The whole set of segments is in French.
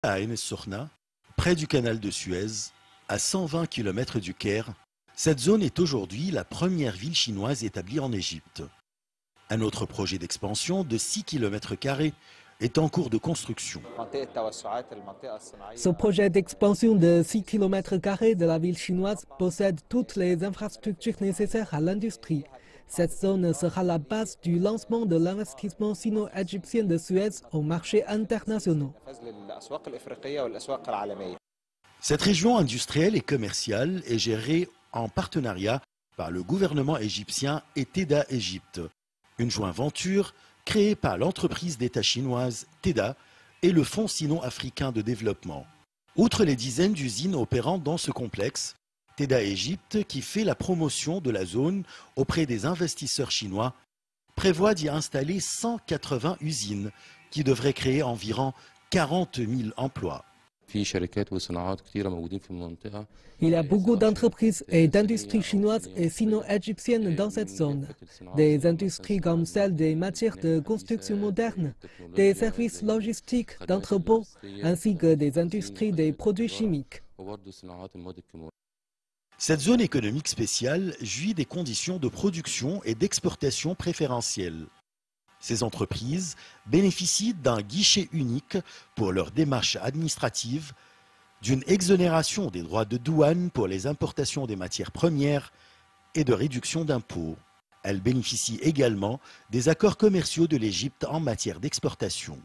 À Ain es-Sokhna, près du canal de Suez, à 120 km du Caire, cette zone est aujourd'hui la première ville chinoise établie en Égypte. Un autre projet d'expansion de 6 km² est en cours de construction. Ce projet d'expansion de 6 km² de la ville chinoise possède toutes les infrastructures nécessaires à l'industrie. Cette zone sera la base du lancement de l'investissement sino-égyptien de Suez aux marchés internationaux. Cette région industrielle et commerciale est gérée en partenariat par le gouvernement égyptien et TEDA Égypte, une joint venture créée par l'entreprise d'État chinoise TEDA et le Fonds sino-africain de développement. Outre les dizaines d'usines opérant dans ce complexe, TEDA Égypte, qui fait la promotion de la zone auprès des investisseurs chinois, prévoit d'y installer 180 usines qui devraient créer environ 40 000 emplois. Il y a beaucoup d'entreprises et d'industries chinoises et sino-égyptiennes dans cette zone. Des industries comme celle des matières de construction moderne, des services logistiques, d'entrepôts, ainsi que des industries des produits chimiques. Cette zone économique spéciale jouit des conditions de production et d'exportation préférentielles. Ces entreprises bénéficient d'un guichet unique pour leurs démarches administratives, d'une exonération des droits de douane pour les importations des matières premières et de réduction d'impôts. Elles bénéficient également des accords commerciaux de l'Égypte en matière d'exportation.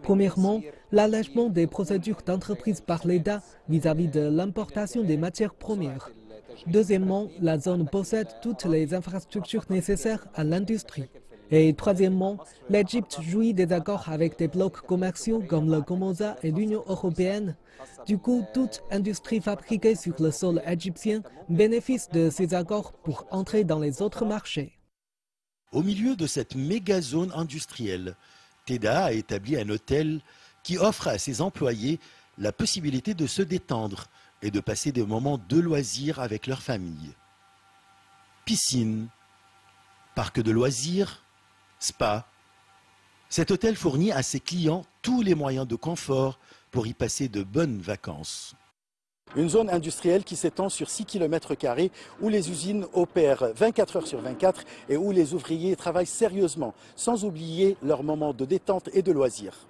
Premièrement, l'allègement des procédures d'entreprise par l'État vis-à-vis de l'importation des matières premières. Deuxièmement, la zone possède toutes les infrastructures nécessaires à l'industrie. Et troisièmement, l'Égypte jouit des accords avec des blocs commerciaux comme le COMOSA et l'Union européenne. Du coup, toute industrie fabriquée sur le sol égyptien bénéficie de ces accords pour entrer dans les autres marchés. Au milieu de cette méga zone industrielle, TEDA a établi un hôtel qui offre à ses employés la possibilité de se détendre et de passer des moments de loisirs avec leur famille. Piscine, parc de loisirs, spa. Cet hôtel fournit à ses clients tous les moyens de confort pour y passer de bonnes vacances. Une zone industrielle qui s'étend sur 6 km² où les usines opèrent 24 heures sur 24 et où les ouvriers travaillent sérieusement, sans oublier leurs moments de détente et de loisirs.